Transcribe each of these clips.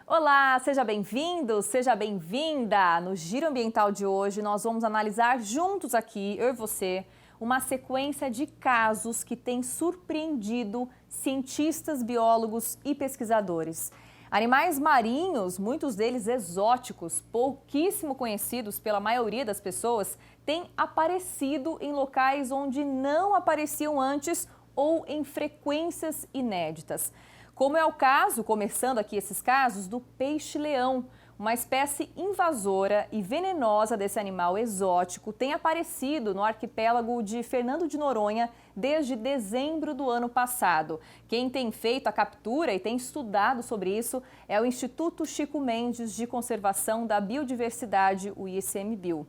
Olá, seja bem-vindo, seja bem-vinda! No Giro Ambiental de hoje, nós vamos analisar juntos aqui, eu e você, uma sequência de casos que tem surpreendido cientistas, biólogos e pesquisadores. Animais marinhos, muitos deles exóticos, pouquíssimo conhecidos pela maioria das pessoas, têm aparecido em locais onde não apareciam antes ou em frequências inéditas. Como é o caso, começando aqui esses casos, do peixe-leão. Uma espécie invasora e venenosa desse animal exótico tem aparecido no arquipélago de Fernando de Noronha desde dezembro do ano passado. Quem tem feito a captura e tem estudado sobre isso é o Instituto Chico Mendes de Conservação da Biodiversidade, o ICMBio.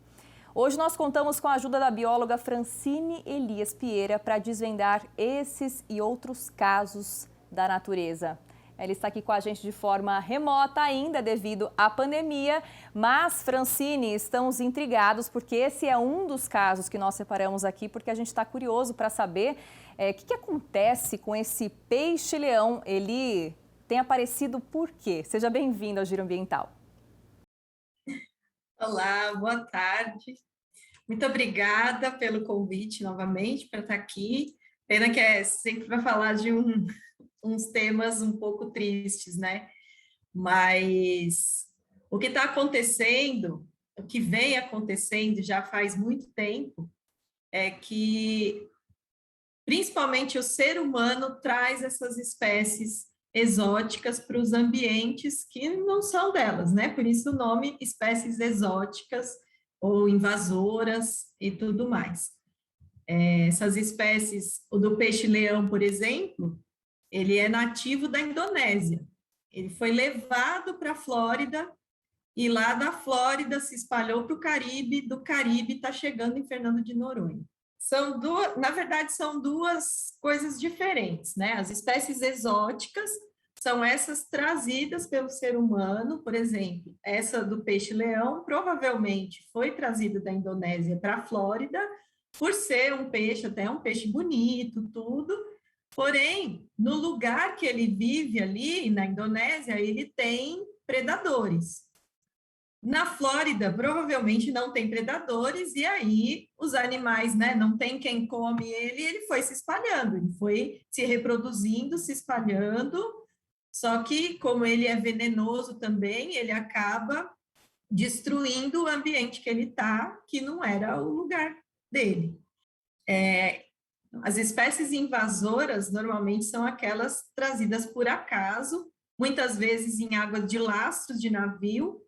Hoje nós contamos com a ajuda da bióloga Francine Elias Pieira para desvendar esses e outros casos da natureza. Ela está aqui com a gente de forma remota ainda devido à pandemia, mas, Francine, estamos intrigados porque esse é um dos casos que nós separamos aqui, porque a gente está curioso para saber o que acontece com esse peixe-leão. Ele tem aparecido por quê? Seja bem-vindo ao Giro Ambiental. Olá, boa tarde. Muito obrigada pelo convite novamente para estar aqui. Pena que sempre vai falar de uns temas um pouco tristes, né? Mas o que está acontecendo, o que vem acontecendo já faz muito tempo, é que principalmente o ser humano traz essas espécies exóticas para os ambientes que não são delas, né? Por isso o nome espécies exóticas ou invasoras e tudo mais. Essas espécies, o do peixe-leão, por exemplo, ele é nativo da Indonésia. Ele foi levado para a Flórida e lá da Flórida se espalhou para o Caribe, do Caribe está chegando em Fernando de Noronha. Na verdade, são duas coisas diferentes, né? As espécies exóticas são essas trazidas pelo ser humano, por exemplo, essa do peixe-leão provavelmente foi trazida da Indonésia para a Flórida, por ser um peixe, até um peixe bonito, tudo, porém, no lugar que ele vive ali, na Indonésia, ele tem predadores. Na Flórida, provavelmente não tem predadores, e aí os animais, né, não tem quem come ele foi se espalhando, ele foi se reproduzindo, se espalhando, só que como ele é venenoso também, ele acaba destruindo o ambiente que ele está, que não era o lugar dele. As espécies invasoras normalmente são aquelas trazidas por acaso, muitas vezes em águas de lastros de navio,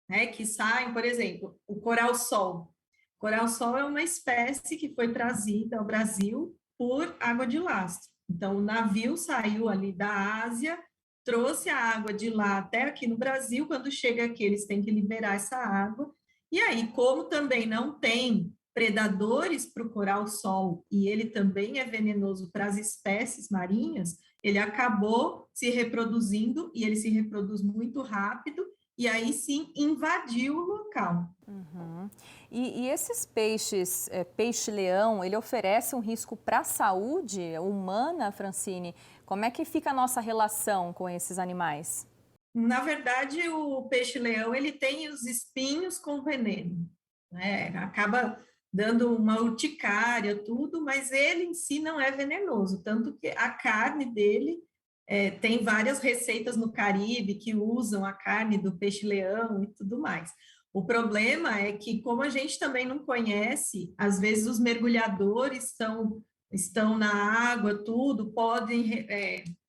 né, que saem, por exemplo, o coral-sol. O coral-sol é uma espécie que foi trazida ao Brasil por água de lastro. Então, o navio saiu ali da Ásia, trouxe a água de lá até aqui no Brasil, quando chega aqui eles têm que liberar essa água, e aí, como também não tem predadores para o coral-sol, e ele também é venenoso para as espécies marinhas, ele acabou se reproduzindo, e ele se reproduz muito rápido, e aí sim invadiu o local. Uhum. E esses peixes, peixe-leão, ele oferece um risco para a saúde humana, Francine? Como é que fica a nossa relação com esses animais? Na verdade, o peixe-leão ele tem os espinhos com veneno, né? Acaba dando uma urticária, tudo, mas ele em si não é venenoso, tanto que a carne dele tem várias receitas no Caribe que usam a carne do peixe-leão e tudo mais. O problema é que, como a gente também não conhece, às vezes os mergulhadores estão na água, tudo, podem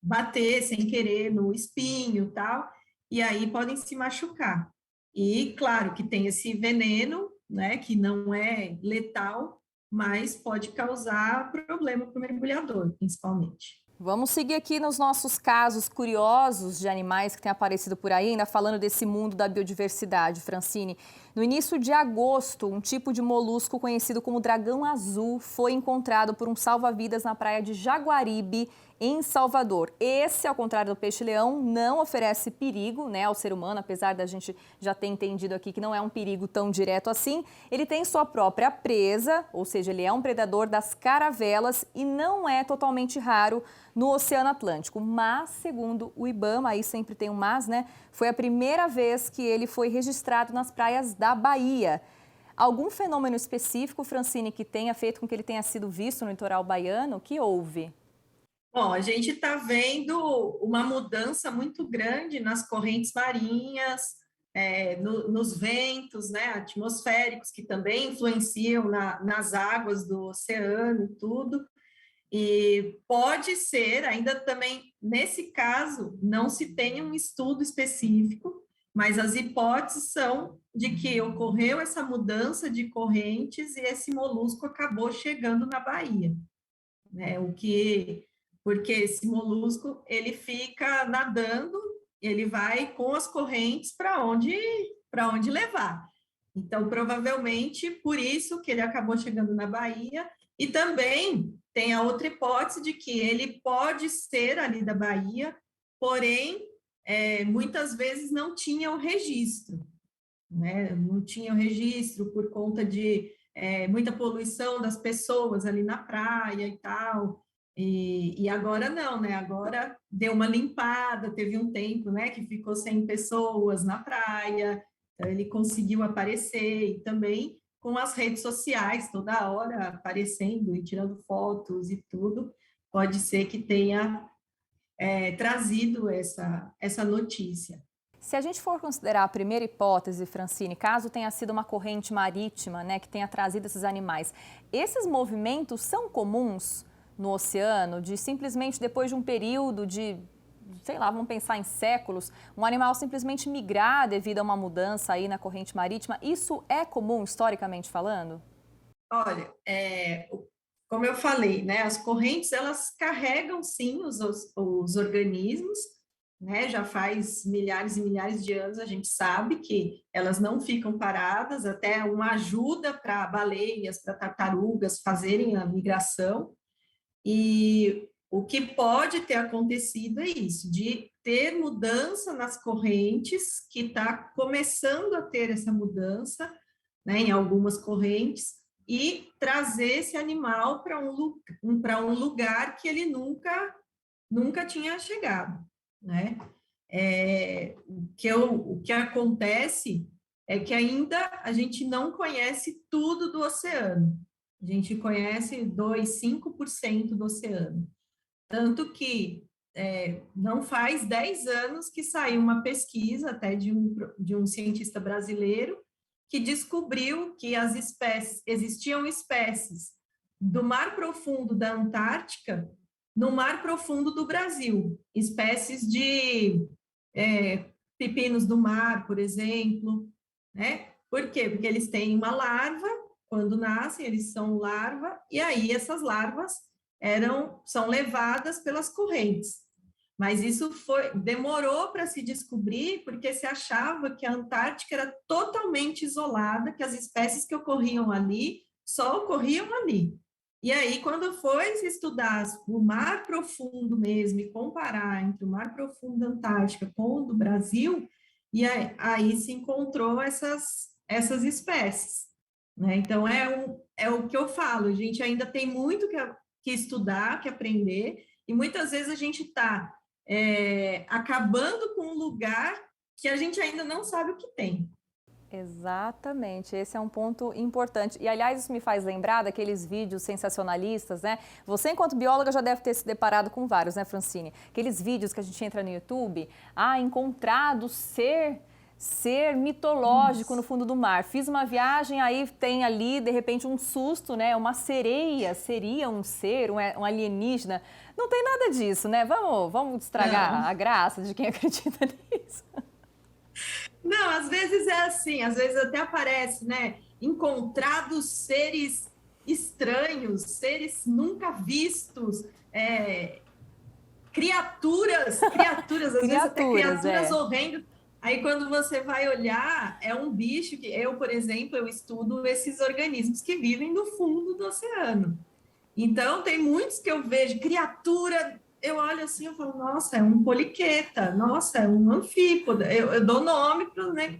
bater sem querer no espinho, tal, e aí podem se machucar. E claro que tem esse veneno, né, que não é letal, mas pode causar problema para o mergulhador, principalmente. Vamos seguir aqui nos nossos casos curiosos de animais que têm aparecido por aí, ainda falando desse mundo da biodiversidade, Francine. No início de agosto, um tipo de molusco conhecido como dragão azul foi encontrado por um salva-vidas na praia de Jaguaribe, em Salvador. Esse, ao contrário do peixe-leão, não oferece perigo, né, ao ser humano, apesar da gente já ter entendido aqui que não é um perigo tão direto assim. Ele tem sua própria presa, ou seja, ele é um predador das caravelas e não é totalmente raro no Oceano Atlântico. Mas, segundo o IBAMA, aí sempre tem um mas, né, foi a primeira vez que ele foi registrado nas praias da Bahia. Algum fenômeno específico, Francine, que tenha feito com que ele tenha sido visto no litoral baiano? O que houve? Bom, a gente está vendo uma mudança muito grande nas correntes marinhas, nos ventos, né, atmosféricos, que também influenciam nas águas do oceano e tudo. E pode ser, ainda também, nesse caso, não se tem um estudo específico, mas as hipóteses são de que ocorreu essa mudança de correntes e esse molusco acabou chegando na Bahia, né? Porque esse molusco, ele fica nadando, ele vai com as correntes para onde levar. Então, provavelmente, por isso que ele acabou chegando na Bahia, e também tem a outra hipótese de que ele pode ser ali da Bahia, porém, muitas vezes não tinha o registro, né? Não tinha o registro por conta de muita poluição das pessoas ali na praia e tal. E agora não, né? Agora deu uma limpada, teve um tempo, né, que ficou sem pessoas na praia, então ele conseguiu aparecer e também com as redes sociais toda hora aparecendo e tirando fotos e tudo, pode ser que tenha trazido essa notícia. Se a gente for considerar a primeira hipótese, Francine, caso tenha sido uma corrente marítima, né, que tenha trazido esses animais, esses movimentos são comuns no oceano, de simplesmente depois de um período de, sei lá, vamos pensar em séculos, um animal simplesmente migrar devido a uma mudança aí na corrente marítima, isso é comum historicamente falando? Olha, como eu falei, né, as correntes, elas carregam, sim, os organismos, né, já faz milhares e milhares de anos, a gente sabe que elas não ficam paradas, até uma ajuda para baleias, para tartarugas fazerem a migração, e o que pode ter acontecido é isso, de ter mudança nas correntes, que está começando a ter essa mudança, né, em algumas correntes, e trazer esse animal para um lugar que ele nunca tinha chegado, né? O que acontece é que ainda a gente não conhece tudo do oceano. A gente conhece 5% do oceano. Tanto que não faz 10 anos que saiu uma pesquisa até de um cientista brasileiro que descobriu que existiam espécies do mar profundo da Antártica no mar profundo do Brasil, espécies de pepinos do mar, por exemplo, né? Por quê? Porque eles têm uma larva, quando nascem, eles são larva, e aí essas larvas são levadas pelas correntes. Mas isso demorou para se descobrir, porque se achava que a Antártica era totalmente isolada, que as espécies que ocorriam ali só ocorriam ali. E aí, quando foi se estudar o mar profundo mesmo, e comparar entre o mar profundo da Antártica com o do Brasil, e aí se encontrou essas espécies, né? Então, é o que eu falo, a gente ainda tem muito que estudar, que aprender, e muitas vezes a gente está acabando com um lugar que a gente ainda não sabe o que tem. Exatamente, esse é um ponto importante. E, aliás, isso me faz lembrar daqueles vídeos sensacionalistas, né? Você, enquanto bióloga, já deve ter se deparado com vários, né, Francine? Aqueles vídeos que a gente entra no YouTube, encontrado ser mitológico no fundo do mar. Fiz uma viagem, aí tem ali, de repente, um susto, né? Uma sereia, seria um ser, um alienígena. Não tem nada disso, né? Vamos estragar a graça de quem acredita nisso. Não, às vezes é assim, às vezes até aparece, né? Encontrados seres estranhos, seres nunca vistos, criaturas, às vezes até criaturas horrendas. Aí, quando você vai olhar, é um bicho que eu, por exemplo, eu estudo esses organismos que vivem no fundo do oceano. Então, tem muitos que eu vejo, criatura eu olho assim, eu falo, nossa, é um poliqueta, nossa, é um anfípoda. Eu dou nome para os, né?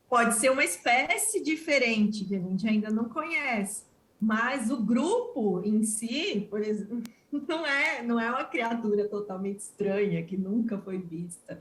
Pode ser uma espécie diferente que a gente ainda não conhece, mas o grupo em si, por exemplo, não é uma criatura totalmente estranha que nunca foi vista.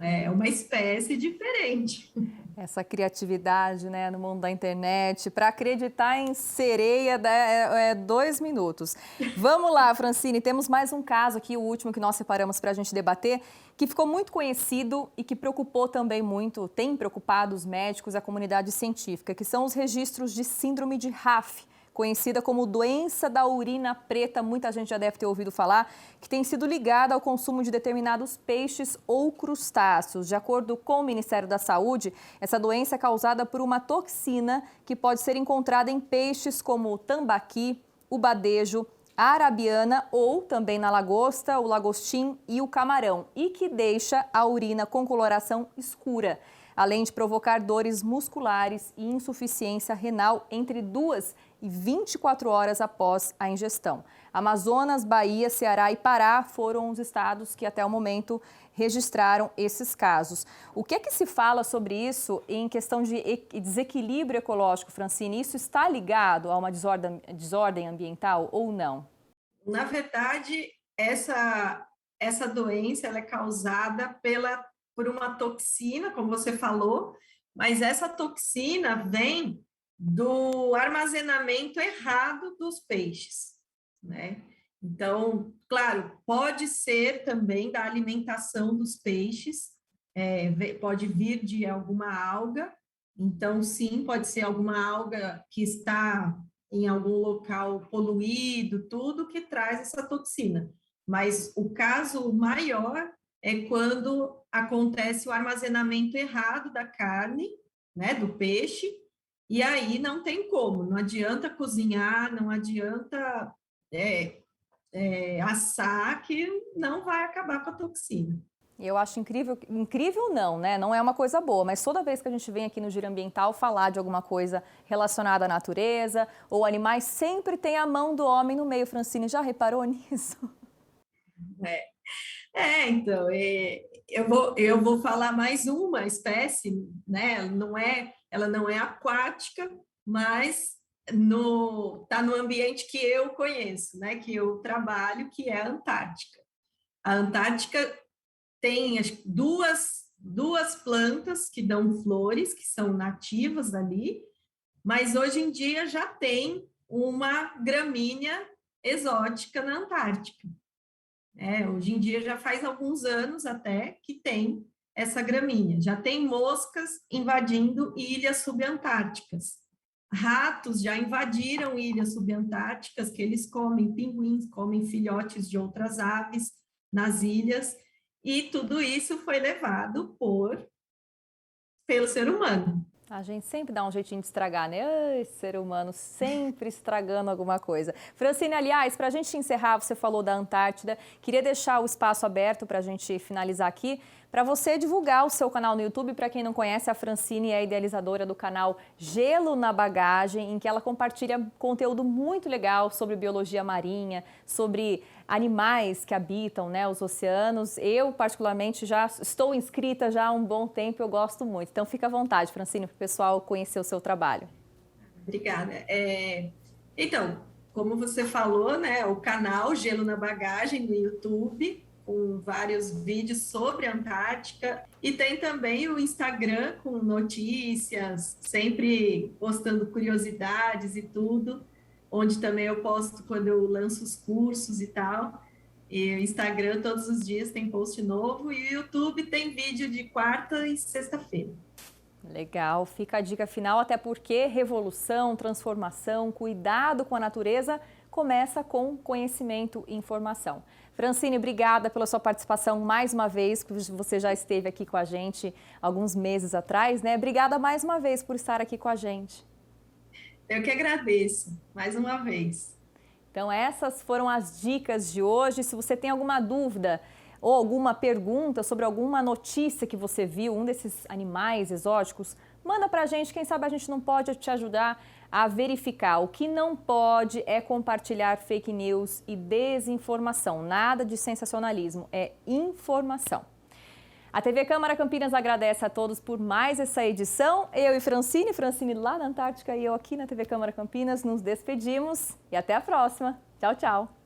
É uma espécie diferente. Essa criatividade, né, no mundo da internet, para acreditar em sereia é 2 minutos. Vamos lá, Francine, temos mais um caso aqui, o último que nós separamos para a gente debater, que ficou muito conhecido e que preocupou também muito, tem preocupado os médicos e a comunidade científica, que são os registros de síndrome de RAF, conhecida como doença da urina preta, muita gente já deve ter ouvido falar, que tem sido ligada ao consumo de determinados peixes ou crustáceos. De acordo com o Ministério da Saúde, essa doença é causada por uma toxina que pode ser encontrada em peixes como o tambaqui, o badejo, a arabiana ou também na lagosta, o lagostim e o camarão, e que deixa a urina com coloração escura, além de provocar dores musculares e insuficiência renal entre 2 e 24 horas após a ingestão. Amazonas, Bahia, Ceará e Pará foram os estados que até o momento registraram esses casos. O que é que se fala sobre isso em questão de desequilíbrio ecológico, Francine? Isso está ligado a uma desordem ambiental ou não? Na verdade, essa doença ela é causada por uma toxina, como você falou, mas essa toxina vem do armazenamento errado dos peixes, né? Então, claro, pode ser também da alimentação dos peixes, pode vir de alguma alga, então, sim, pode ser alguma alga que está em algum local poluído, tudo que traz essa toxina. Mas o caso maior é quando acontece o armazenamento errado da carne, né, do peixe, e aí não tem como, não adianta cozinhar, não adianta assar, que não vai acabar com a toxina. Eu acho incrível, incrível não, né? Não é uma coisa boa, mas toda vez que a gente vem aqui no Giro Ambiental falar de alguma coisa relacionada à natureza ou animais, sempre tem a mão do homem no meio, Francine. Já reparou nisso? Então, eu vou falar mais uma espécie, né? Ela não é aquática, mas está no ambiente que eu conheço, né? Que eu trabalho, que é a Antártica. A Antártica tem duas plantas que dão flores, que são nativas ali, mas hoje em dia já tem uma gramínea exótica na Antártica. Hoje em dia já faz alguns anos até que tem essa gramínea. Já tem moscas invadindo ilhas subantárticas. Ratos já invadiram ilhas subantárticas, que eles comem pinguins, comem filhotes de outras aves nas ilhas, e tudo isso foi levado pelo ser humano. A gente sempre dá um jeitinho de estragar, né? Ai, ser humano sempre estragando alguma coisa. Francine, aliás, para a gente encerrar, você falou da Antártida, queria deixar o espaço aberto para a gente finalizar aqui, para você divulgar o seu canal no YouTube. Para quem não conhece, a Francine é a idealizadora do canal Gelo na Bagagem, em que ela compartilha conteúdo muito legal sobre biologia marinha, sobre animais que habitam, né, os oceanos. Eu, particularmente, já estou inscrita já há um bom tempo, eu gosto muito. Então, fica à vontade, Francine, para o pessoal conhecer o seu trabalho. Obrigada. Então, como você falou, né, o canal Gelo na Bagagem no YouTube, com vários vídeos sobre a Antártica, e tem também o Instagram com notícias, sempre postando curiosidades e tudo, onde também eu posto quando eu lanço os cursos e tal. E o Instagram todos os dias tem post novo, e o YouTube tem vídeo de quarta e sexta-feira. Legal, fica a dica final, até porque revolução, transformação, cuidado com a natureza começa com conhecimento e informação. Francine, obrigada pela sua participação mais uma vez, que você já esteve aqui com a gente alguns meses atrás, né? Obrigada mais uma vez por estar aqui com a gente. Eu que agradeço, mais uma vez. Então, essas foram as dicas de hoje. Se você tem alguma dúvida ou alguma pergunta sobre alguma notícia que você viu, um desses animais exóticos, manda pra gente, quem sabe a gente não pode te ajudar a verificar. O que não pode é compartilhar fake news e desinformação, nada de sensacionalismo, é informação. A TV Câmara Campinas agradece a todos por mais essa edição. Eu e Francine lá na Antártica e eu aqui na TV Câmara Campinas, nos despedimos e até a próxima. Tchau, tchau.